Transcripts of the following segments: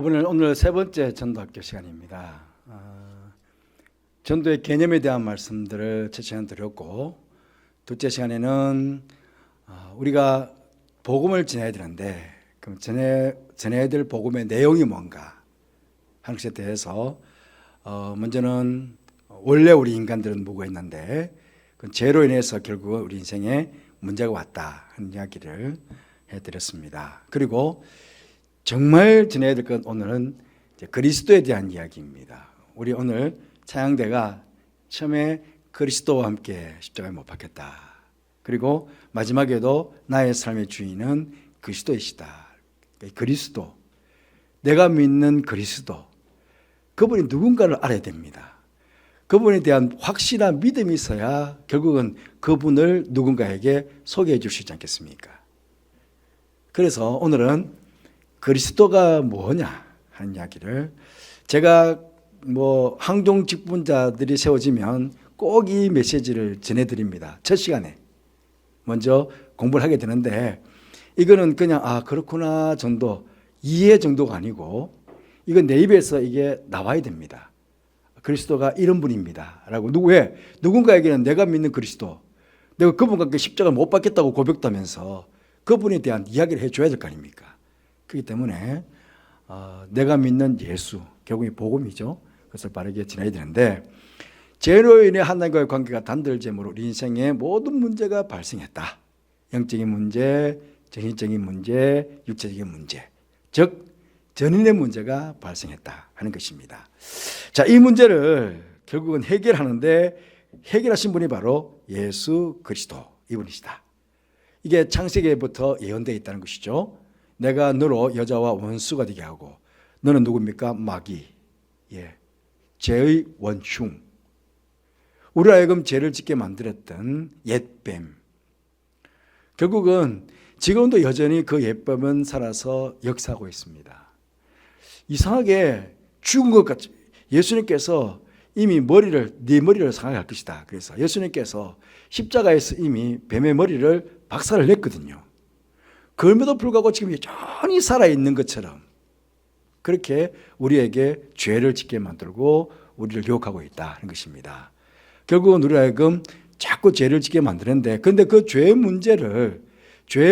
오늘 세 번째 전도학교 시간입니다. 전도의 개념에 대한 말씀들을 첫 시간 드렸고, 둘째 시간에는 우리가 복음을 전해야 되는데 그럼 전해야 될 복음의 내용이 뭔가 하는 것에 대해서 먼저는 원래 우리 인간들은 무고했는데 그 죄로 인해서 결국 우리 인생에 문제가 왔다 하는 이야기를 해드렸습니다. 그리고 정말 전해야 될 건 오늘은 그리스도에 대한 이야기입니다. 우리 오늘 찬양대가 처음에 그리스도와 함께 십자가에 못 박혔다. 그리고 마지막에도 나의 삶의 주인은 그리스도이시다. 그리스도, 내가 믿는 그리스도, 그분이 누군가를 알아야 됩니다. 그분에 대한 확실한 믿음이 있어야 결국은 그분을 누군가에게 소개해 줄 수 있지 않겠습니까? 그래서 오늘은 그리스도가 뭐냐 하는 이야기를 제가 항종 직분자들이 세워지면 꼭 이 메시지를 전해드립니다. 첫 시간에 먼저 공부를 하게 되는데 이거는 그냥 그렇구나 정도 이해 정도가 아니고 이건 내 입에서 이게 나와야 됩니다. 그리스도가 이런 분입니다 라고 누군가에게는 내가 믿는 그리스도, 내가 그분과 십자가를 못 받겠다고 고백도 하면서 그분에 대한 이야기를 해줘야 될 거 아닙니까? 그렇기 때문에 내가 믿는 예수, 결국이 복음이죠. 그것을 바르게 지내야 되는데 죄로 인해 하나님과의 관계가 단절됨으로 우리 인생에 모든 문제가 발생했다. 영적인 문제, 정신적인 문제, 육체적인 문제, 즉 전인의 문제가 발생했다 하는 것입니다. 자, 이 문제를 결국은 해결하는데 해결하신 분이 바로 예수 그리스도 이분이시다. 이게 창세기부터 예언되어 있다는 것이죠. 내가 너로 여자와 원수가 되게 하고 너는 누굽니까? 마귀, 죄의 원흉, 우리 하여금 죄를 짓게 만들었던 옛뱀. 결국은 지금도 여전히 그 옛뱀은 살아서 역사하고 있습니다. 이상하게 죽은 것 같죠. 예수님께서 이미 네 머리를 상하게 할 것이다. 그래서 예수님께서 십자가에서 이미 뱀의 머리를 박살을 냈거든요. 그럼에도 불구하고 지금 여전히 살아있는 것처럼 그렇게 우리에게 죄를 짓게 만들고 우리를 유혹하고 있다는 것입니다. 결국은 우리 하여금 자꾸 죄를 짓게 만드는데 그런데 그 죄의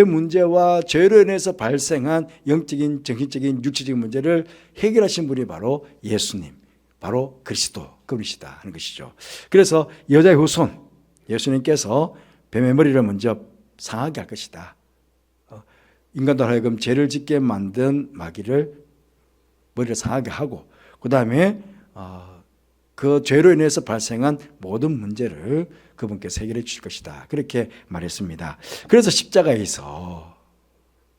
문제와 죄로 인해서 발생한 영적인, 정신적인, 육체적인 문제를 해결하신 분이 바로 예수님, 바로 그리스도, 그분이시다 하는 것이죠. 그래서 여자의 후손, 예수님께서 뱀의 머리를 먼저 상하게 할 것이다. 인간들 하여금 죄를 짓게 만든 마귀를 머리를 상하게 하고 그 다음에 그 죄로 인해서 발생한 모든 문제를 그분께서 해결해 주실 것이다. 그렇게 말했습니다. 그래서 십자가에서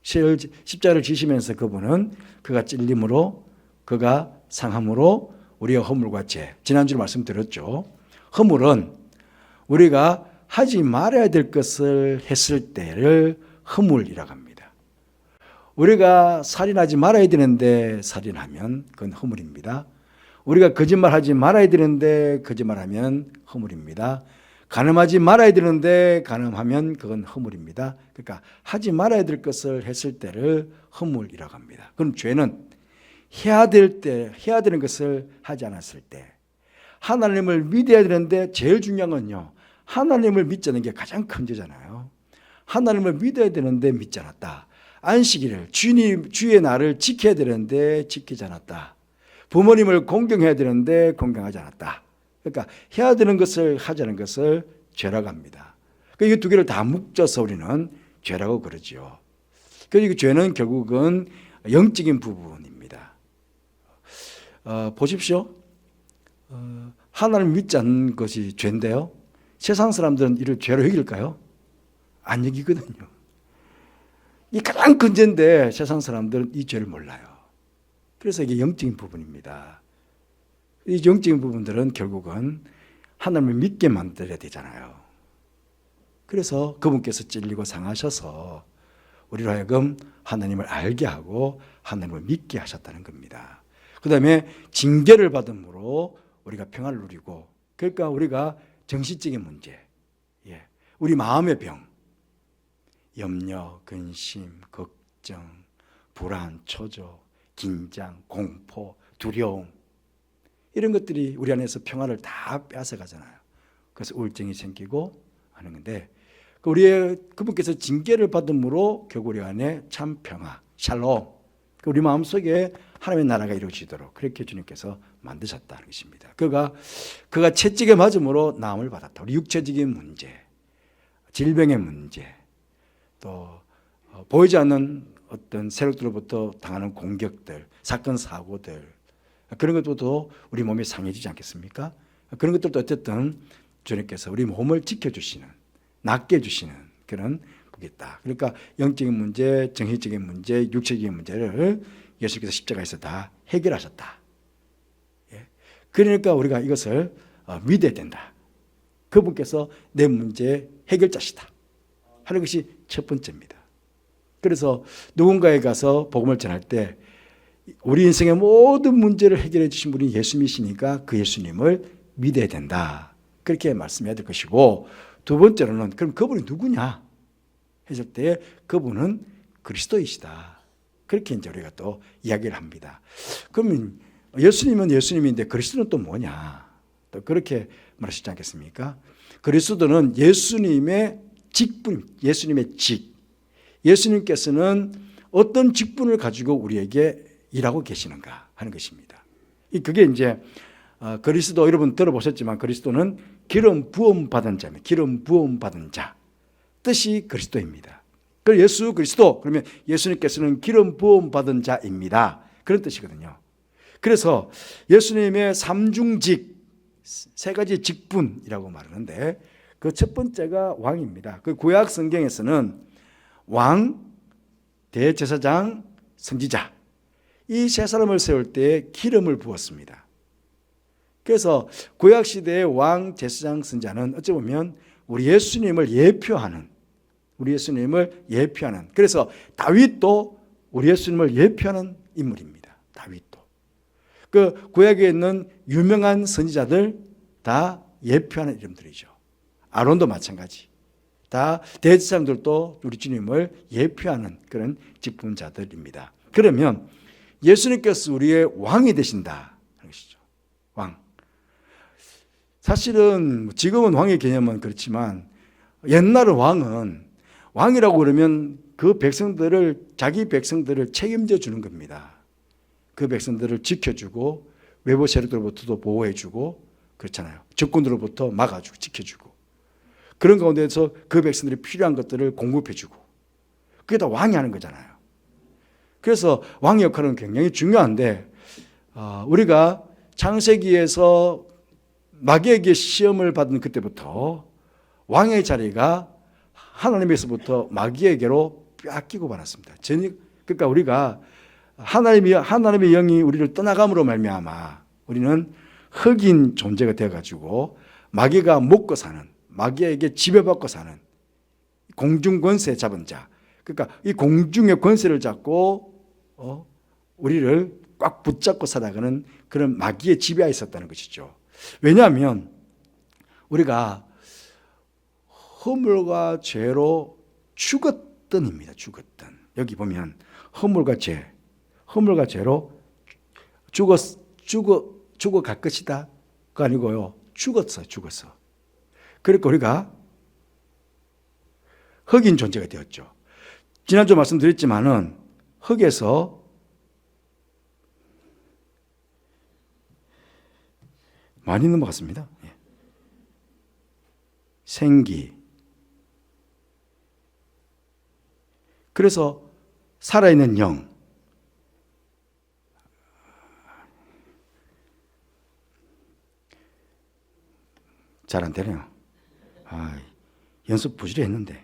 십자가를 지시면서 그분은 그가 찔림으로 그가 상함으로 우리의 허물과 죄, 지난주에 말씀드렸죠. 허물은 우리가 하지 말아야 될 것을 했을 때를 허물이라고 합니다. 우리가 살인하지 말아야 되는데 살인하면 그건 허물입니다. 우리가 거짓말하지 말아야 되는데 거짓말하면 허물입니다. 간음하지 말아야 되는데 간음하면 그건 허물입니다. 그러니까 하지 말아야 될 것을 했을 때를 허물이라고 합니다. 그럼 죄는 해야 되는 것을 하지 않았을 때, 하나님을 믿어야 되는데 제일 중요한 건요, 하나님을 믿지 않는 게 가장 큰 죄잖아요. 하나님을 믿어야 되는데 믿지 않았다. 안식일을 주의 날을 지켜야 되는데 지키지 않았다. 부모님을 공경해야 되는데 공경하지 않았다. 그러니까 해야 되는 것을 하지 않은 것을 죄라고 합니다. 이 두 개를 다 묶어서 우리는 죄라고 그러죠. 그래서 죄는 결국은 영적인 부분입니다. 보십시오. 하나님을 믿지 않는 것이 죄인데요. 세상 사람들은 이를 죄로 여길까요? 안 여기거든요. 이 가장 큰 죄인데 세상 사람들은 이 죄를 몰라요. 그래서 이게 영적인 부분입니다. 이 영적인 부분들은 결국은 하나님을 믿게 만들어야 되잖아요. 그래서 그분께서 찔리고 상하셔서 우리로 하여금 하나님을 알게 하고 하나님을 믿게 하셨다는 겁니다. 그 다음에 징계를 받음으로 우리가 평안을 누리고, 그러니까 우리가 정신적인 문제, 우리 마음의 병, 염려, 근심, 걱정, 불안, 초조, 긴장, 공포, 두려움, 이런 것들이 우리 안에서 평화를 다 뺏어가잖아요. 그래서 우울증이 생기고 하는 건데, 우리의 그분께서 징계를 받음으로 결국 우리 안에 참 평화, 샬롬, 우리 마음속에 하나님의 나라가 이루어지도록 그렇게 주님께서 만드셨다는 것입니다. 그가 채찍에 맞음으로 나음을 받았다. 우리 육체적인 문제, 질병의 문제, 또 보이지 않는 어떤 세력들로부터 당하는 공격들, 사건 사고들, 그런 것도 우리 몸이 상해지지 않겠습니까? 그런 것들도 어쨌든 주님께서 우리 몸을 지켜주시는, 낫게 해주시는 그런 그게 있다. 그러니까 영적인 문제, 정신적인 문제, 육체적인 문제를 예수님께서 십자가에서 다 해결하셨다. 그러니까 우리가 이것을 믿어야 된다. 그분께서 내 문제 해결자시다 하는 것이 첫 번째입니다. 그래서 누군가에 가서 복음을 전할 때 우리 인생의 모든 문제를 해결해 주신 분이 예수님이시니까 그 예수님을 믿어야 된다. 그렇게 말씀해야 될 것이고, 두 번째로는 그럼 그분이 누구냐 했을 때 그분은 그리스도이시다. 그렇게 이제 우리가 또 이야기를 합니다. 그러면 예수님은 예수님인데 그리스도는 또 뭐냐? 또 그렇게 말하시지 않겠습니까? 그리스도는 예수님의 직분, 예수님의 직. 예수님께서는 어떤 직분을 가지고 우리에게 일하고 계시는가 하는 것입니다. 그게 이제 그리스도, 여러분 들어보셨지만 그리스도는 기름 부음 받은 자입니다. 기름 부음 받은 자 뜻이 그리스도입니다. 그 예수 그리스도, 그러면 예수님께서는 기름 부음 받은 자입니다. 그런 뜻이거든요. 그래서 예수님의 삼중직, 세 가지 직분이라고 말하는데 그 첫 번째가 왕입니다. 그 구약 성경에서는 왕, 대제사장, 선지자, 이 세 사람을 세울 때 기름을 부었습니다. 그래서 구약 시대의 왕, 제사장, 선지자는 어찌 보면 우리 예수님을 예표하는, 그래서 다윗도 우리 예수님을 예표하는 인물입니다. 다윗도. 그 구약에 있는 유명한 선지자들 다 예표하는 이름들이죠. 아론도 마찬가지. 다 대제사장들도 우리 주님을 예표하는 그런 직분자들입니다. 그러면 예수님께서 우리의 왕이 되신다 하는 것이죠. 왕. 사실은 지금은 왕의 개념은 그렇지만 옛날의 왕이라고 그러면 그 백성들을, 자기 백성들을 책임져 주는 겁니다. 그 백성들을 지켜주고 외부 세력들로부터도 보호해주고 그렇잖아요. 적군들로부터 막아주고 지켜주고 그런 가운데서 그 백성들이 필요한 것들을 공급해주고 그게 다 왕이 하는 거잖아요. 그래서 왕의 역할은 굉장히 중요한데 우리가 창세기에서 마귀에게 시험을 받은 그때부터 왕의 자리가 하나님에서부터 마귀에게로 뺏기고 말았습니다. 그러니까 우리가 하나님의 영이 우리를 떠나감으로 말미암아 우리는 흑인 존재가 되어가지고 마귀가 먹고 사는, 마귀에게 지배받고 사는 공중 권세 잡은 자. 그러니까 이 공중의 권세를 잡고 우리를 꽉 붙잡고 살아가는 그런 마귀의 지배하에 있었다는 것이죠. 왜냐하면 우리가 허물과 죄로 죽었던입니다. 죽었던. 여기 보면 허물과 죄로 죽어갈 것이다. 그 아니고요. 죽었어. 그러니까 우리가 흑인 존재가 되었죠. 지난주 말씀드렸지만은 흑에서 많이 넘어갔습니다. 생기. 그래서 살아있는 영. 잘 안 되네요. 연습 부지런히 했는데.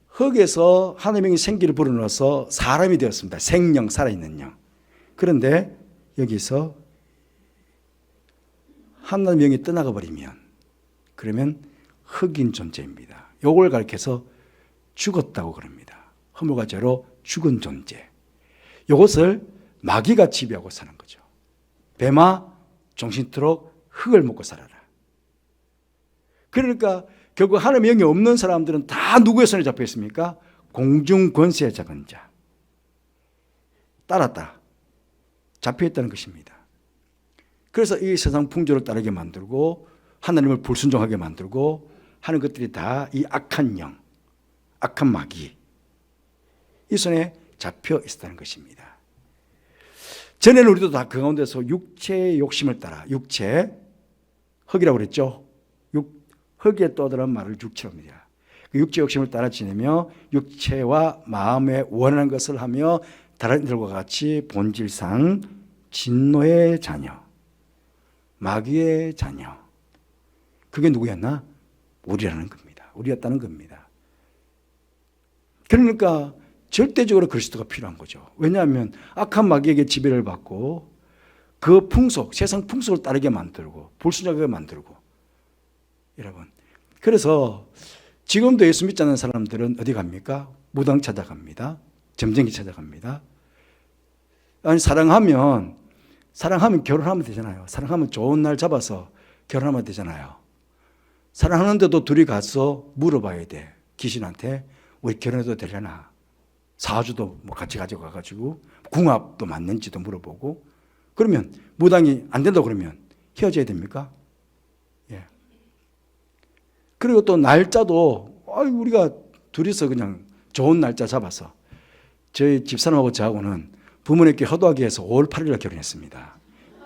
흙에서 하나님의 생기를 불어넣어서 사람이 되었습니다. 생명, 살아있는 영. 그런데 여기서 하나님의 영이 떠나가 버리면 그러면 흑인 존재입니다. 요걸 가리켜서 죽었다고 그럽니다. 허물과 죄로 죽은 존재. 요것을 마귀가 지배하고 사는 거죠. 뱀아 정신토록 흙을 먹고 살아라. 그러니까 결국 하나님의 영이 없는 사람들은 다 누구의 손에 잡혀 있습니까? 공중 권세에 잡은 자. 따랐다. 잡혀있다는 것입니다. 그래서 이 세상 풍조를 따르게 만들고 하나님을 불순종하게 만들고 하는 것들이 다 이 악한 영, 악한 마귀 이 손에 잡혀 있었다는 것입니다. 전에는 우리도 다 그 가운데서 육체의 욕심을 따라 육체, 흙이라고 그랬죠. 흙에 떠들어간 말을 육체로 합니다. 그 육체 욕심을 따라 지내며 육체와 마음에 원하는 것을 하며 다른 이들과 같이 본질상 진노의 자녀, 마귀의 자녀. 그게 누구였나? 우리라는 겁니다. 우리였다는 겁니다. 그러니까 절대적으로 그리스도가 필요한 거죠. 왜냐하면 악한 마귀에게 지배를 받고 그 풍속, 세상 풍속을 따르게 만들고 불순종하게 만들고 여러분, 그래서 지금도 예수 믿지 않는 사람들은 어디 갑니까? 무당 찾아갑니다. 점쟁이 찾아갑니다. 아니 사랑하면 결혼하면 되잖아요. 사랑하면 좋은 날 잡아서 결혼하면 되잖아요. 사랑하는데도 둘이 가서 물어봐야 돼. 귀신한테 우리 결혼해도 되려나? 사주도 뭐 같이 가지고 가가지고 궁합도 맞는지도 물어보고 그러면 무당이 안 된다고 그러면 헤어져야 됩니까? 예. 그리고 또 날짜도 우리가 둘이서 그냥 좋은 날짜 잡아서 저희 집사람하고 저하고는 부모님께 허도하기 위해서 5월 8일에 결혼했습니다.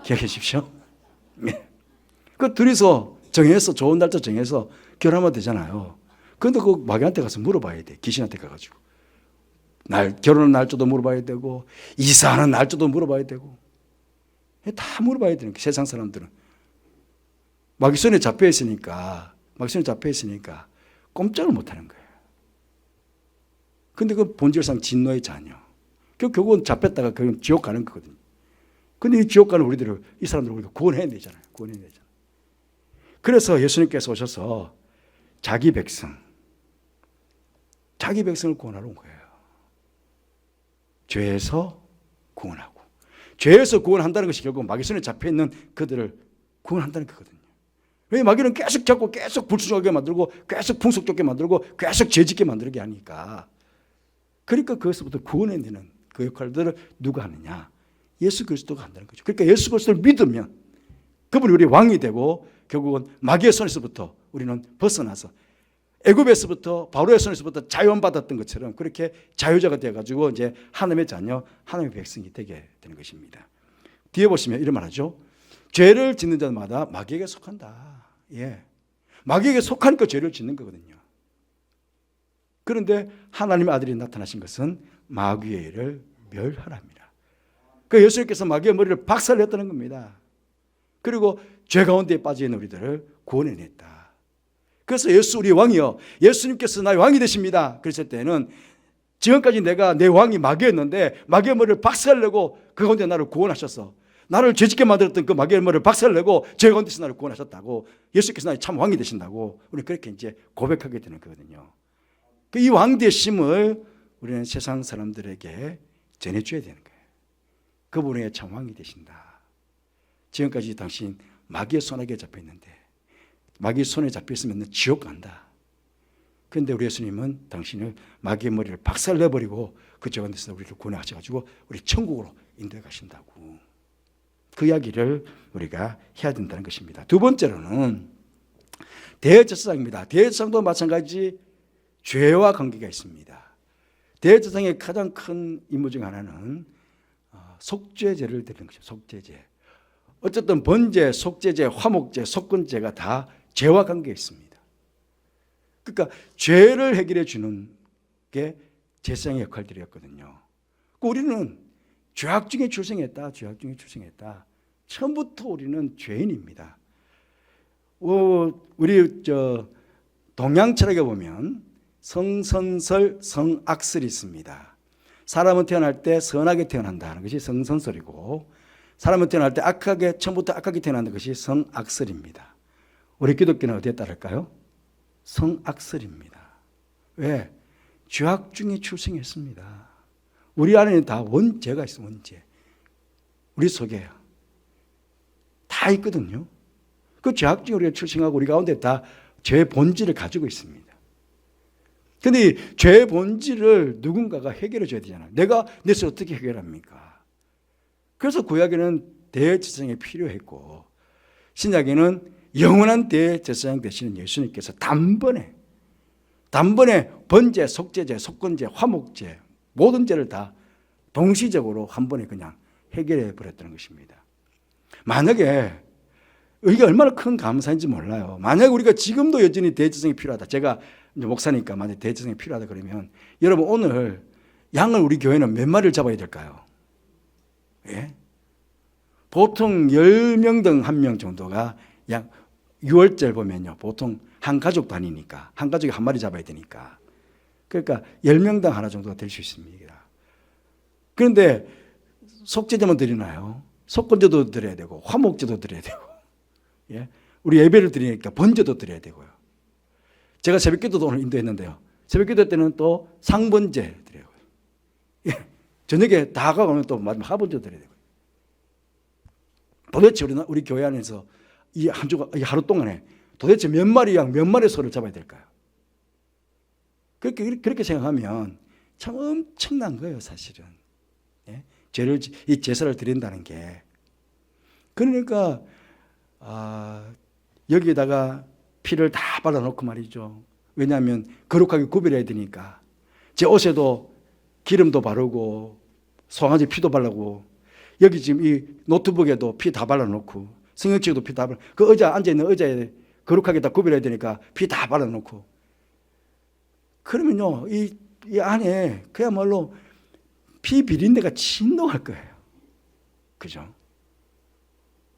기억해 주십시오. 예. 그 둘이서 정해서 좋은 날짜 정해서 결혼하면 되잖아요. 그런데 그 마귀한테 가서 물어봐야 돼. 귀신한테 가가지고. 결혼한 날짜도 물어봐야 되고 이사하는 날짜도 물어봐야 되고 다 물어봐야 되는 거예요. 세상 사람들은. 마귀 손에 잡혀 있으니까 꼼짝을 못하는 거예요. 그런데 그 본질상 진노의 자녀. 결국은 잡혔다가 그냥 지옥 가는 거거든요. 그런데 이 지옥 가는 이 사람들을 우리가 구원해야 되잖아요. 그래서 예수님께서 오셔서 자기 백성을 구원하러 온 거예요. 죄에서 구원하고. 죄에서 구원한다는 것이 결국 마귀 손에 잡혀있는 그들을 구원한다는 거거든요. 왜 마귀는 계속 잡고 계속 불순종하게 만들고 계속 풍속적게 만들고 계속 죄짓게 만들게 하니까. 그러니까 그것부터 구원해내는 그 역할들을 누가 하느냐? 예수 그리스도가 한다는 거죠. 그러니까 예수 그리스도를 믿으면 그분이 우리의 왕이 되고 결국은 마귀의 손에서부터 우리는 벗어나서 애굽에서부터 바로의 손에서부터 자유받았던 것처럼 그렇게 자유자가 되어가지고 이제 하나님의 자녀, 하나님의 백성이 되게 되는 것입니다. 뒤에 보시면 이런 말하죠. 죄를 짓는 자마다 마귀에게 속한다. 예, 마귀에게 속하니까 죄를 짓는 거거든요. 그런데 하나님의 아들이 나타나신 것은 마귀의 일을 멸하랍니다. 그 예수님께서 마귀의 머리를 박살냈다는 겁니다. 그리고 죄 가운데 빠져있는 우리들을 구원해냈다. 그래서 예수 우리 왕이요, 예수님께서 나의 왕이 되십니다. 그랬을 때는 지금까지 내가 내 왕이 마귀였는데 마귀의 머리를 박살내고 그 가운데 나를 구원하셔서 나를 죄짓게 만들었던 그 마귀의 머리를 박살내고 죄 가운데서 나를 구원하셨다고, 예수께서 나의 참 왕이 되신다고 우리 그렇게 이제 고백하게 되는 거거든요. 이 왕 되심을 우리는 세상 사람들에게 전해줘야 되는 거예요. 그분의 참 왕이 되신다. 지금까지 당신 마귀의 손아귀에 잡혀있는데 마귀의 손에 잡혀있으면 지옥 간다. 그런데 우리 예수님은 당신을 마귀의 머리를 박살내버리고 그 죄 가운데서 우리를 구원하셔가지고 우리 천국으로 인도해 가신다고. 그 이야기를 우리가 해야 된다는 것입니다. 두 번째로는 대제사장입니다. 대제사장도 마찬가지 죄와 관계가 있습니다. 대제사장의 가장 큰 임무 중 하나는 속죄제를 드리는 것이죠. 속죄제. 어쨌든 번제, 속죄제, 화목제, 속건제가 다 죄와 관계가 있습니다. 그러니까 죄를 해결해 주는 게 제사장의 역할들이었거든요. 우리는 죄악 중에 출생했다. 처음부터 우리는 죄인입니다. 우리 동양 철학에 보면 성선설, 성악설이 있습니다. 사람은 태어날 때 선하게 태어난다는 것이 성선설이고, 사람은 태어날 때 처음부터 악하게 태어난다는 것이 성악설입니다. 우리 기독교는 어디에 따를까요? 성악설입니다. 왜? 죄악 중에 출생했습니다. 우리 안에는 다 원죄가 있어요. 원죄. 우리 속에 다 있거든요. 그 죄악 중에 우리가 출생하고 우리 가운데 다 죄의 본질을 가지고 있습니다. 그런데 이 죄의 본질을 누군가가 해결해 줘야 되잖아요. 내가 내 스스로 어떻게 해결합니까? 그래서 구약에는 대제사장이 필요했고 신약에는 영원한 대제사장 되시는 예수님께서 단번에 번제, 속죄제, 속건제, 화목제 모든 죄를 다 동시적으로 한 번에 그냥 해결해 버렸다는 것입니다. 만약에 이게 얼마나 큰 감사인지 몰라요. 만약에 우리가 지금도 여전히 대제사장이 필요하다. 제가 이제 목사니까 만약에 대제사장이 필요하다 그러면 여러분 오늘 양을 우리 교회는 몇 마리를 잡아야 될까요? 예? 보통 10명 등 1명 정도가 약 6월절 보면요. 보통 한 가족 단위니까 한 가족이 한 마리 잡아야 되니까 그러니까 10명당 하나 정도가 될 수 있습니다. 그런데 속죄제만 드리나요? 속건제도 드려야 되고 화목제도 드려야 되고 예? 우리 예배를 드리니까 번제도 드려야 되고요. 제가 새벽기도도 오늘 인도했는데요. 새벽기도 때는 또 상번제 드려요. 예. 저녁에 다 가면 또 마지막 하번제 드려야 되고요. 도대체 우리 교회 안에서 이 하루 동안에 도대체 몇 마리 양, 몇 마리 소를 잡아야 될까요? 그렇게 생각하면 참 엄청난 거예요, 사실은. 예? 이 제사를 드린다는 게. 그러니까, 여기에다가 피를 다 발라놓고 말이죠. 왜냐하면 거룩하게 구별해야 되니까. 제 옷에도 기름도 바르고, 송아지 피도 바르고, 여기 지금 이 노트북에도 피 다 발라놓고, 성경책에도 피 다 발라, 그 의자, 앉아있는 의자에 거룩하게 다 구별해야 되니까 피 다 발라놓고. 그러면요, 이 안에 그야말로 피 비린내가 진동할 거예요. 그죠?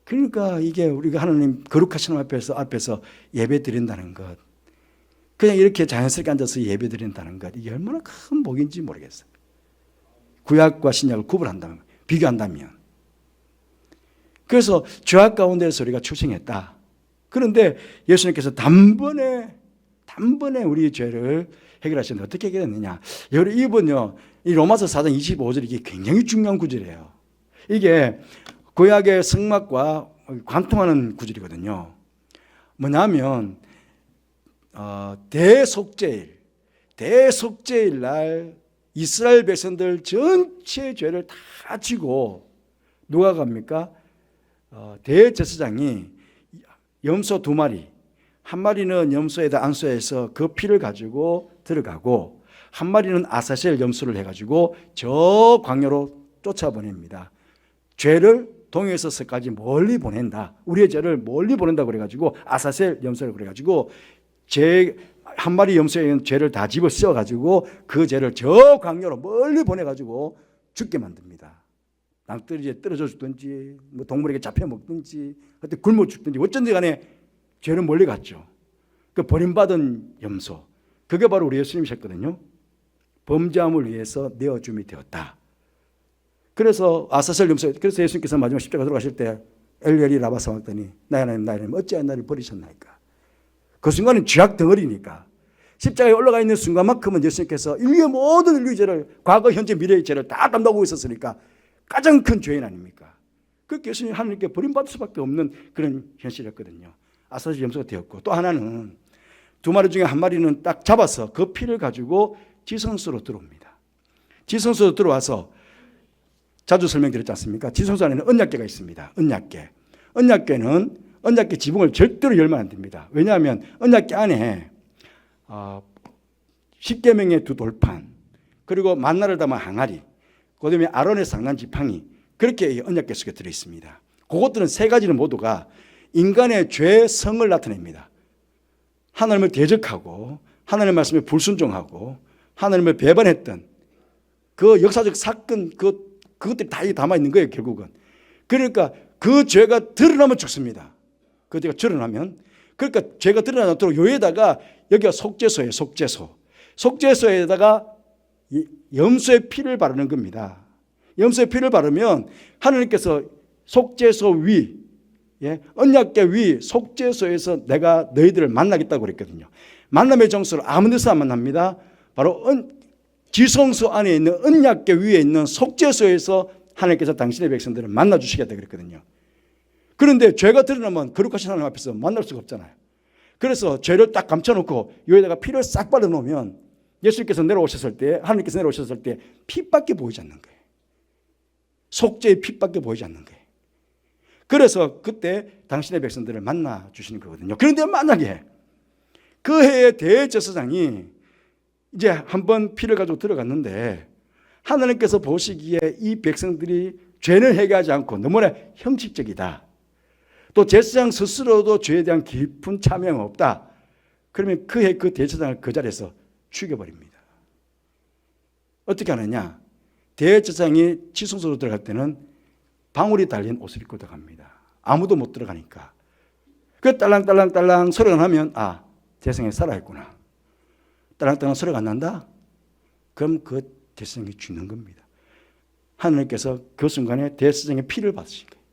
그러니까 이게 우리가 하나님 거룩하신 앞에서 예배 드린다는 것, 그냥 이렇게 자연스럽게 앉아서 예배 드린다는 것, 이게 얼마나 큰 복인지 모르겠어요. 구약과 신약을 구분한다면, 비교한다면. 그래서 죄악 가운데서 우리가 출생했다. 그런데 예수님께서 단번에 우리 죄를 해결하시는데 어떻게 해결했느냐. 이분요, 이 로마서 4장 25절 이게 굉장히 중요한 구절이에요. 이게 구약의 성막과 관통하는 구절이거든요. 뭐냐면 대속죄일 날 이스라엘 백성들 전체 죄를 다 지고 누가 갑니까? 대제사장이 염소 2마리, 한 마리는 염소에다 안수해서 그 피를 가지고 들어가고 한 마리는 아사셀 염소를 해가지고 저 광야로 쫓아보냅니다. 죄를 동에서 서까지 멀리 보낸다. 우리의 죄를 멀리 보낸다고 그래가지고 아사셀 염소를 그래가지고 한 마리 염소의 죄를 다 집어 씌워가지고 그 죄를 저 광야로 멀리 보내가지고 죽게 만듭니다. 낭떠러지에 떨어져 죽든지 뭐 동물에게 잡혀 먹든지 하여튼 굶어 죽든지 어쩐지 간에 죄는 멀리 갔죠. 그 버림받은 염소, 그게 바로 우리 예수님이셨거든요. 범죄함을 위해서 내어줌이 되었다. 그래서 아사셀 염소, 그래서 예수님께서 마지막 십자가 들어가실 때 엘리엘이 라마 사막더니 나의 하나님 어찌하여 나를 버리셨나이까. 그 순간은 죄악 덩어리니까 십자가에 올라가 있는 순간만큼은 예수님께서 인류의 모든 인류의 죄를, 과거 현재 미래의 죄를 다 담당하고 있었으니까 가장 큰 죄인 아닙니까? 그렇게 예수님 하나님께 버림받을 수밖에 없는 그런 현실이었거든요. 아사셀 염소가 되었고, 또 하나는 2마리 중에 한 마리는 딱 잡아서 그 피를 가지고 지성소로 들어옵니다. 지성소로 들어와서 자주 설명드렸지 않습니까? 지성소 안에는 언약궤가 있습니다. 언약궤는 언약궤 지붕을 절대로 열면 안 됩니다. 왜냐하면 언약궤 안에 10계명의 2돌판, 그리고 만나를 담은 항아리, 그다음에 아론의 상난 지팡이, 그렇게 언약궤 속에 들어있습니다. 그것들은 3가지는 모두가 인간의 죄성을 나타냅니다. 하나님을 대적하고 하나님의 말씀에 불순종하고 하나님을 배반했던 그 역사적 사건, 그것들이 다 담아있는 거예요, 결국은. 그러니까 그 죄가 드러나면 죽습니다. 그 죄가 드러나면. 그러니까 죄가 드러나지 않도록 여기에다가, 여기가 속죄소예요, 속죄소에다가 염소의 피를 바르는 겁니다. 염소의 피를 바르면 하나님께서 속죄소 위, 언약궤 위 속죄소에서 내가 너희들을 만나겠다고 그랬거든요. 만남의 장소를 아무 데서 안 만납니다. 바로 지성소 안에 있는 언약궤 위에 있는 속죄소에서 하나님께서 당신의 백성들을 만나주시겠다 그랬거든요. 그런데 죄가 드러나면 거룩하신 하나님 앞에서 만날 수가 없잖아요. 그래서 죄를 딱 감춰놓고 여기다가 피를 싹 속죄의 핏밖에 보이지 않는 거예요. 그래서 그때 당신의 백성들을 만나 주시는 거거든요. 그런데 만약에 그 해의 대제사장이 이제 한번 피를 가지고 들어갔는데 하나님께서 보시기에 이 백성들이 죄는 해결하지 않고 너무나 형식적이다, 또 제사장 스스로도 죄에 대한 깊은 참여가 없다, 그러면 그 해 그 대제사장을 그 자리에서 죽여버립니다. 어떻게 하느냐? 대제사장이 지성소로 들어갈 때는 방울이 달린 옷을 입고 들어갑니다. 아무도 못 들어가니까. 그 딸랑딸랑딸랑 소리가 나면 아, 대제사장이 살아있구나. 딸랑딸랑 소리가 안 난다? 그럼 그 대제사장이 죽는 겁니다. 하나님께서 그 순간에 대제사장의 피를 받으신 거예요.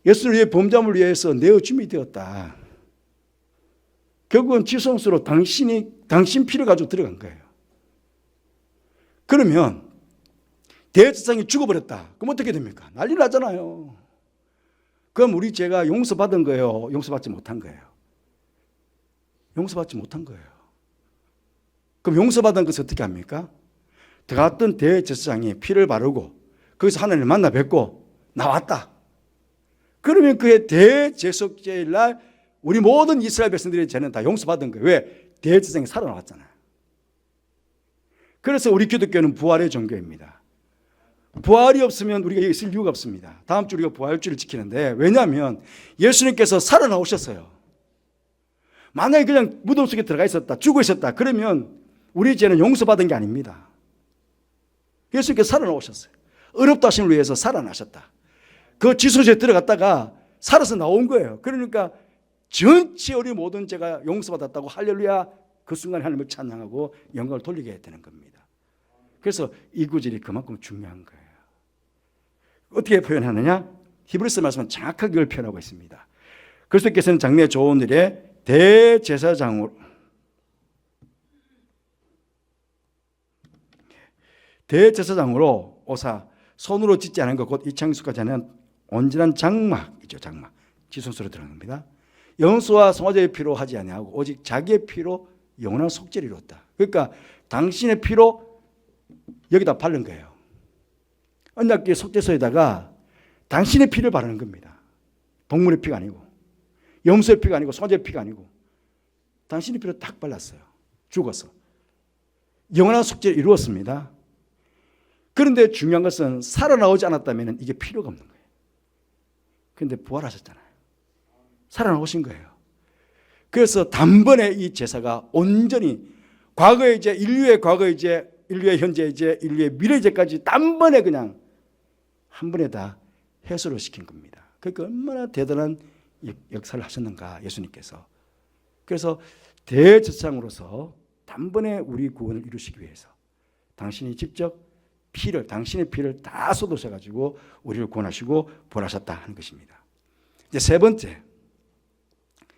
예수를 위해 범죄함을 위해서 내어 준비되었다. 결국은 지성소로 당신 피를 가지고 들어간 거예요. 그러면 대제사장이 죽어버렸다. 그럼 어떻게 됩니까? 난리 나잖아요. 그럼 우리 죄가 용서받은 거예요? 용서받지 못한 거예요? 용서받지 못한 거예요. 그럼 용서받은 것을 어떻게 합니까? 들어갔던 대제사장이 피를 바르고 거기서 하나님을 만나 뵙고 나왔다. 그러면 그의 대제속죄일 날 우리 모든 이스라엘 백성들의 죄는 다 용서받은 거예요. 왜? 대제사장이 살아나왔잖아요. 그래서 우리 기독교는 부활의 종교입니다. 부활이 없으면 우리가 여기 있을 이유가 없습니다. 다음 주 우리가 부활주를 지키는데, 왜냐하면 예수님께서 살아나오셨어요. 만약에 그냥 무덤 속에 들어가 있었다, 죽어 있었다, 그러면 우리 죄는 용서받은 게 아닙니다. 예수님께서 살아나오셨어요. 어렵다 하심을 위해서 살아나셨다. 그 지소지에 들어갔다가 살아서 나온 거예요. 그러니까 전체 우리 모든 죄가 용서받았다고 할렐루야, 그 순간에 하나님을 찬양하고 영광을 돌리게 되는 겁니다. 그래서 이 구절이 그만큼 중요한 거예요. 어떻게 표현하느냐? 히브리서 말씀은 정확하게 이걸 표현하고 있습니다. 그리스도께서는 장래 좋은 일에 대제사장으로 오사 손으로 짓지 않은 것 곧 이창수까지 하는 온전한 장막이죠. 장막. 지성소로 들어갑니다. 영수와 송아지의 피로 하지 아니하고 오직 자기의 피로 영원한 속죄를 이뤘다. 그러니까 당신의 피로 여기다 바른 거예요. 언약궤 속죄소에다가 당신의 피를 바르는 겁니다. 동물의 피가 아니고, 염소의 피가 아니고, 송아지의 피가 아니고 당신의 피로 딱 발랐어요. 죽어서 영원한 속죄를 이루었습니다. 그런데 중요한 것은 살아나오지 않았다면 이게 필요가 없는 거예요. 그런데 부활하셨잖아요. 살아나오신 거예요. 그래서 단번에 이 제사가 온전히 과거의 죄, 인류의 과거의 죄, 인류의 현재의 죄, 인류의 미래의 죄까지 단번에 그냥 한 번에 다 해소를 시킨 겁니다. 그러니까 얼마나 대단한 역사를 하셨는가, 예수님께서. 그래서 대제사장으로서 단번에 우리 구원을 이루시기 위해서 당신이 직접 당신의 피를 다 쏟으셔가지고 우리를 구원하시고 부활하셨다 하는 것입니다. 이제 세 번째,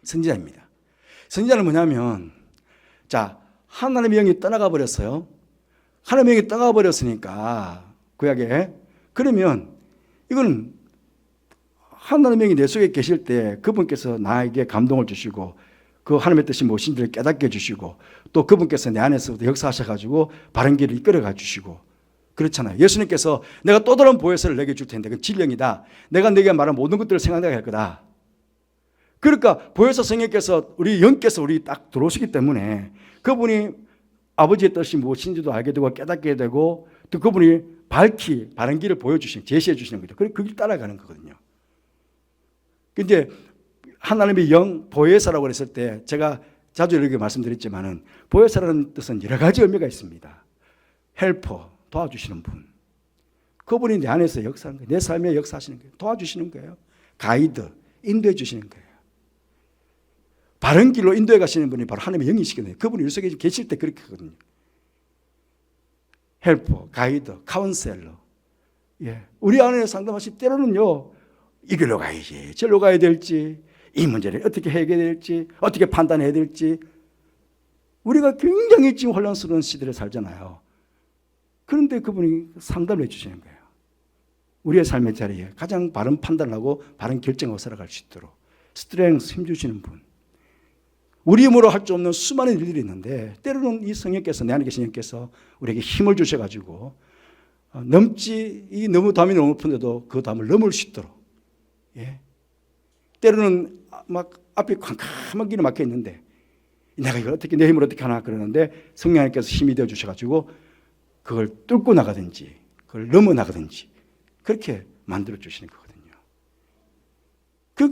선지자입니다. 선지자는 뭐냐면, 자, 하나님의 영이 떠나가 버렸어요. 하나님의 영이 떠나가 버렸으니까 구약에, 그러면 이건 하나님의 영이 내 속에 계실 때 그분께서 나에게 감동을 주시고 그 하나님의 뜻이 무엇인지를 깨닫게 해주시고 또 그분께서 내 안에서부터 역사하셔가지고 바른 길을 이끌어가 주시고 그렇잖아요. 예수님께서 내가 또 다른 보혜사를 내게 줄 텐데 그건 진령이다. 내가 내게 말한 모든 것들을 생각나게 할 거다. 그러니까 보혜사 성령께서 우리 영께서 우리 딱 들어오시기 때문에 그분이 아버지의 뜻이 무엇인지도 알게 되고 깨닫게 되고 또 그분이 밝히 바른 길을 보여주시는, 제시해 주시는 거죠. 그 길 따라가는 거거든요. 근데 하나님의 영, 보혜사라고 했을 때 제가 자주 이렇게 말씀드렸지만은 보혜사라는 뜻은 여러 가지 의미가 있습니다. 헬퍼, 도와주시는 분. 그분이 내 안에서 역사하는 거예요. 내 삶에 역사하시는 거예요. 도와주시는 거예요. 가이드, 인도해 주시는 거예요. 바른 길로 인도해 가시는 분이 바로 하나님의 영이시거든요. 그분이 우리 속에 계실 때 그렇게 하거든요. 헬퍼, 가이드, 카운셀러. 예. 우리 안에 상담하실 때로는요, 이 길로 가야지, 저로 가야 될지, 이 문제를 어떻게 해결해야 될지, 어떻게 판단해야 될지. 우리가 굉장히 지금 혼란스러운 시대를 살잖아요. 그런데 그분이 상담을 해주시는 거예요. 우리의 삶의 자리에 가장 바른 판단을 하고 바른 결정을 살아갈 수 있도록 스트렝스, 힘주시는 분. 우리 힘으로 할 수 없는 수많은 일들이 있는데 때로는 이 성령께서, 내 안에 계신 성령께서 우리에게 힘을 주셔가지고 넘지, 너무 담이 너무 높은데도 그 담을 넘을 수 있도록. 예. 때로는 막 앞에 캄캄한 길이 막혀 있는데 내가 이걸 어떻게, 내 힘을 어떻게 하나 그러는데 성령님께서 힘이 되어 주셔가지고 그걸 뚫고 나가든지 그걸 넘어 나가든지 그렇게 만들어 주시는 거거든요.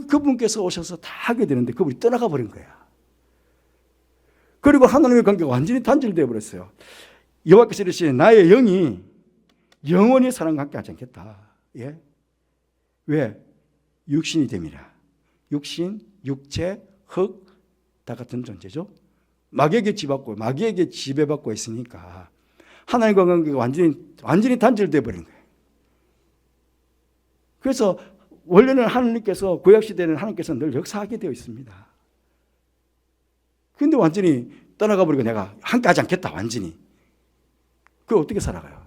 그분께서 오셔서 다 하게 되는데 그분이 떠나가 버린 거야. 그리고 하나님의 관계가 완전히 단절되어 버렸어요. 여호와께서 이르시되 나의 영이 영원히 사람과 함께 하지 않겠다. 예? 왜? 육신이 됨이라. 육신, 육체, 흙 다 같은 존재죠. 마귀에게 지배받고 있으니까 하나님과 관계가 완전히 단절되어 버린 거예요. 그래서 원래는 하나님께서, 구약시대에는 하나님께서 늘 역사하게 되어 있습니다. 그런데 완전히 떠나가 버리고 내가 함께 하지 않겠다, 완전히. 그걸 어떻게 살아가요?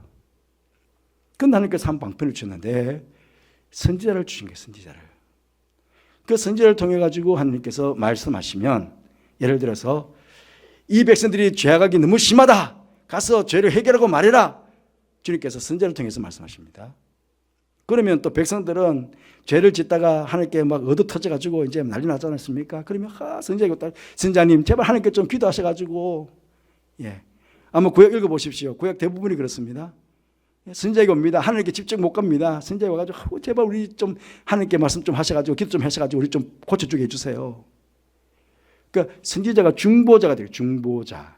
그런데 하나님께서 한 방편을 주셨는데 선지자를 주신 거예요, 선지자를. 그 선지자를 통해 가지고 하나님께서 말씀하시면, 예를 들어서 이 백성들이 죄악이 너무 심하다, 가서 죄를 해결하고 말해라, 주님께서 선지자를 통해서 말씀하십니다. 그러면 또 백성들은 죄를 짓다가 하나님께 막 얻어 터져가지고 이제 난리 나지 않습니까? 그러면 선지자님 제발 하나님께 좀 기도하셔가지고, 예, 아마 구약 읽어보십시오. 구약 대부분이 그렇습니다. 선지자가 옵니다. 하나님께 직접 못 갑니다. 선지자가 와가지고 제발 우리 좀 하나님께 말씀 좀 하셔가지고 기도 좀 하셔가지고 우리 좀 고쳐주게 해주세요. 그러니까 선지자가 중보자가 돼요. 중보자.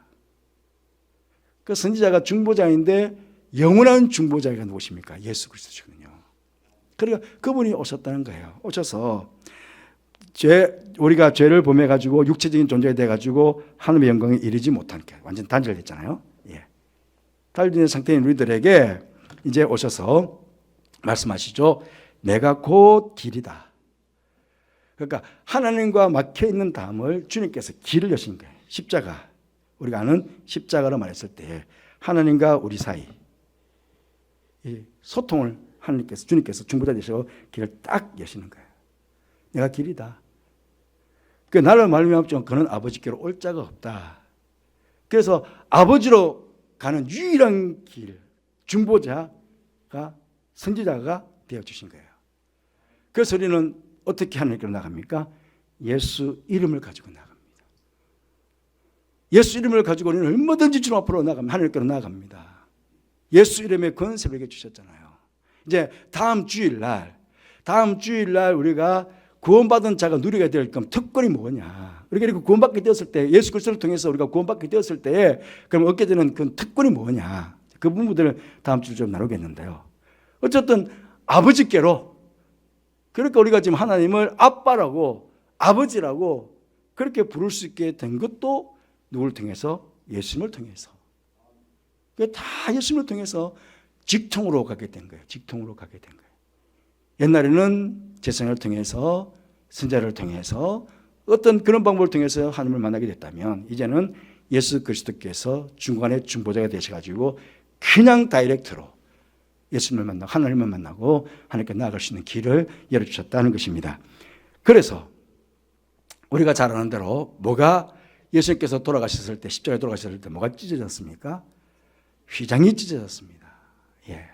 그 선지자가 중보자인데 영원한 중보자가 누구십니까? 예수 그리스도시거든요. 그러니까 그분이 오셨다는 거예요. 오셔서 우리가 죄를 범해 가지고 육체적인 존재가 돼 가지고 하나님의 영광에 이르지 못하니까 완전 단절됐잖아요. 예. 단절된 상태인 우리들에게 이제 오셔서 말씀하시죠. 내가 곧 길이다. 그러니까 하나님과 막혀 있는 담을 주님께서 길을 여신 거예요. 십자가. 우리가 아는 십자가로 말했을 때 하나님과 우리 사이 이 소통을 주님께서 중보자 되시고 길을 딱 여시는 거예요. 내가 길이다. 그 나를 말미암아 그는 아버지께로 올 자가 없다. 그래서 아버지로 가는 유일한 길, 중보자가 선지자가 되어 주신 거예요. 그래서 우리는 어떻게 하나님께로 나갑니까? 예수 이름을 가지고 나갑니다. 예수 이름을 가지고 우리는 얼마든지 주님 앞으로 나갑니다. 하나님께로 나갑니다. 예수 이름의 권세를 주셨잖아요. 이제 다음 주일날 우리가 구원받은 자가 누리게 될 특권이 뭐냐? 우리가 이렇게 구원받게 되었을 때, 예수 그리스도를 통해서 우리가 구원받게 되었을 때, 그럼 얻게 되는 그 특권이 뭐냐? 그 부분들을 다음 주에 좀 나누겠는데요. 어쨌든 아버지께로, 그러니까 우리가 지금 하나님을 아빠라고, 아버지라고 그렇게 부를 수 있게 된 것도 누구를 통해서? 예수님을 통해서. 다 예수님을 통해서 직통으로 가게 된 거예요. 직통으로 가게 된 거예요. 옛날에는 제사장을 통해서, 선지자를 통해서 어떤 그런 방법을 통해서 하나님을 만나게 됐다면, 이제는 예수 그리스도께서 중간에 중보자가 되셔가지고 그냥 다이렉트로 예수님을 만나고 하나님을 만나고 하나님께 나아갈 수 있는 길을 열어주셨다는 것입니다. 그래서 우리가 잘 아는 대로 뭐가 예수님께서 돌아가셨을 때, 십자가에 돌아가셨을 때 뭐가 찢어졌습니까? 휘장이 찢어졌습니다. 예.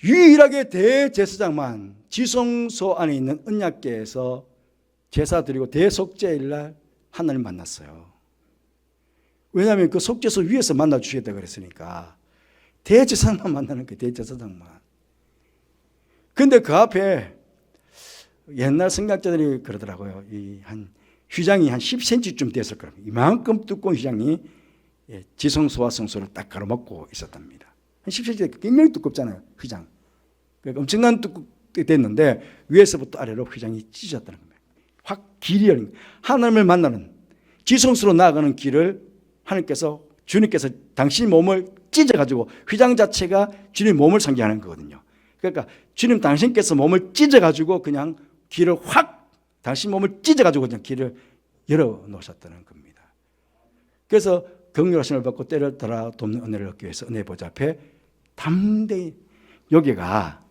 유일하게 대제사장만 지성소 안에 있는 언약궤에서 제사 드리고 대속죄일날 하나님 만났어요. 왜냐하면 그 속죄소 위에서 만나 주시겠다고 그랬으니까 대제사장만 만나는 거예요. 대제사장만. 그런데 그 앞에 옛날 성경학자들이 그러더라고요. 한 휘장이 한 10cm쯤 됐을 거라고. 이만큼 두꺼운 휘장이 지성소와 성소를 딱 가로막고 있었답니다. 한 10cm 굉장히 두껍잖아요. 휘장. 그러니까 엄청난 두껍게 됐는데 위에서부터 아래로 휘장이 찢어졌다는 겁니다. 확 길이 열린 거예요. 하나님을 만나는 지성소로 나아가는 길을 주님께서 당신 몸을 찢어가지고, 휘장 자체가 주님 몸을 상징하는 거거든요. 그러니까 주님 당신께서 몸을 찢어가지고 그냥 길을 확, 당신 몸을 찢어가지고 그냥 길을 열어놓으셨다는 겁니다. 그래서 긍휼하심을 받고 때를 따라 돕는 은혜를 얻기 위해서 은혜 보좌 앞에 담대히, 여기가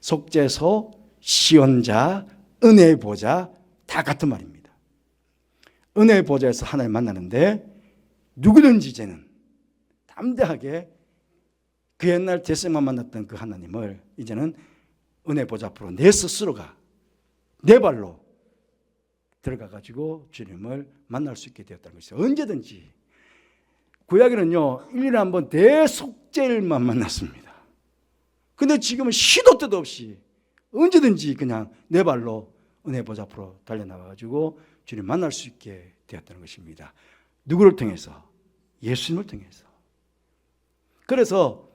속죄소, 시온자, 은혜 보좌 다 같은 말입니다. 은혜 보좌에서 하나님 만나는데 누구든지 이제는 담대하게 그 옛날 제사장만 만났던 그 하나님을 이제는 은혜 보좌 앞으로 내 스스로가 내 발로 들어가 가지고 주님을 만날 수 있게 되었다는 것이죠. 언제든지 구약에는요 1년에 한 번 대속죄일만 만났습니다. 근데 지금은 시도 때도 없이 언제든지 그냥 내 발로 은혜 보좌 앞으로 달려나가 가지고 주님 만날 수 있게 되었다는 것입니다. 누구를 통해서? 예수님을 통해서. 그래서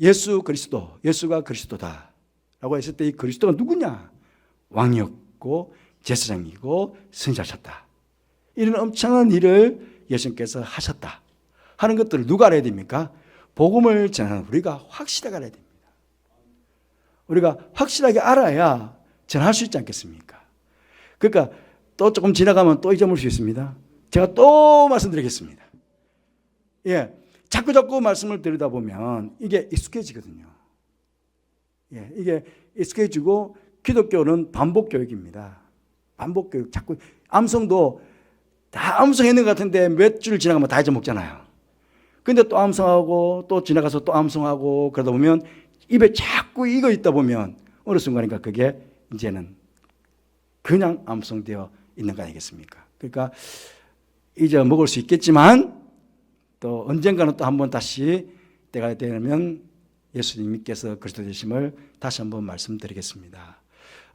예수 그리스도, 예수가 그리스도다 라고 했을 때 이 그리스도가 누구냐? 왕이었고 제사장이고 선지자셨다. 이런 엄청난 일을 예수님께서 하셨다 하는 것들을 누가 알아야 됩니까? 복음을 전하는 우리가 확실하게 알아야 됩니다. 우리가 확실하게 알아야 전할 수 있지 않겠습니까? 그러니까 또 조금 지나가면 또 잊어버릴 수 있습니다. 제가 또 말씀드리겠습니다. 예, 자꾸 말씀을 드리다 보면 이게 익숙해지거든요. 예, 이게 익숙해지고 기독교는 반복 교육입니다. 반복 교육. 자꾸 암송도 다 암송했는 것 같은데 몇 줄 지나가면 다 잊어먹잖아요. 근데 또 암송하고 또 지나가서 또 암송하고 그러다 보면 입에 자꾸 익어 있다 보면 어느 순간인가 그게 이제는 그냥 암송되어 있는 거 아니겠습니까? 그러니까 잊어먹을 수 있겠지만 또 언젠가는 또 한번 다시 때가 되면 예수님께서 그리스도 되심을 다시 한번 말씀드리겠습니다.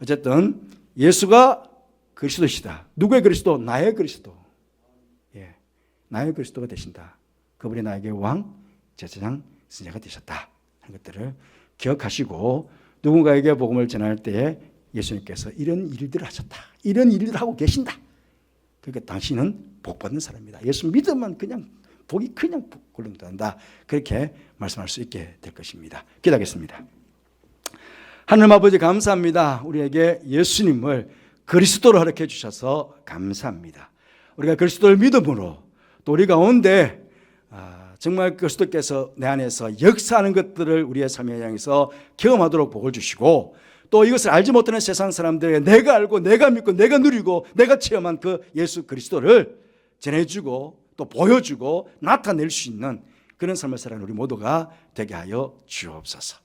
어쨌든 예수가 그리스도시다. 누구의 그리스도? 나의 그리스도. 예, 나의 그리스도가 되신다. 그분이 나에게 왕, 제사장, 선지자가 되셨다 하는 것들을 기억하시고 누군가에게 복음을 전할 때에 예수님께서 이런 일들을 하셨다. 이런 일들을 하고 계신다. 그러니까 당신은 복받는 사람이다. 예수 믿으면 그냥 복이 그냥 굴러간다. 그렇게 말씀할 수 있게 될 것입니다. 기도하겠습니다. 하나님 아버지 감사합니다. 우리에게 예수님을 그리스도로 허락해 주셔서 감사합니다. 우리가 그리스도를 믿음으로 또 우리 가운데 정말 그리스도께서 내 안에서 역사하는 것들을 우리의 삶에 향해서 경험하도록 복을 주시고 또 이것을 알지 못하는 세상 사람들에게 내가 알고 내가 믿고 내가 누리고 내가 체험한 그 예수 그리스도를 전해주고 또 보여주고 나타낼 수 있는 그런 삶을 살아가는 우리 모두가 되게 하여 주옵소서.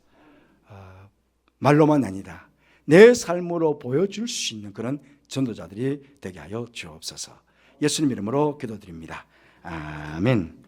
말로만 아니라 내 삶으로 보여줄 수 있는 그런 전도자들이 되게 하여 주옵소서. 예수님 이름으로 기도드립니다. 아멘.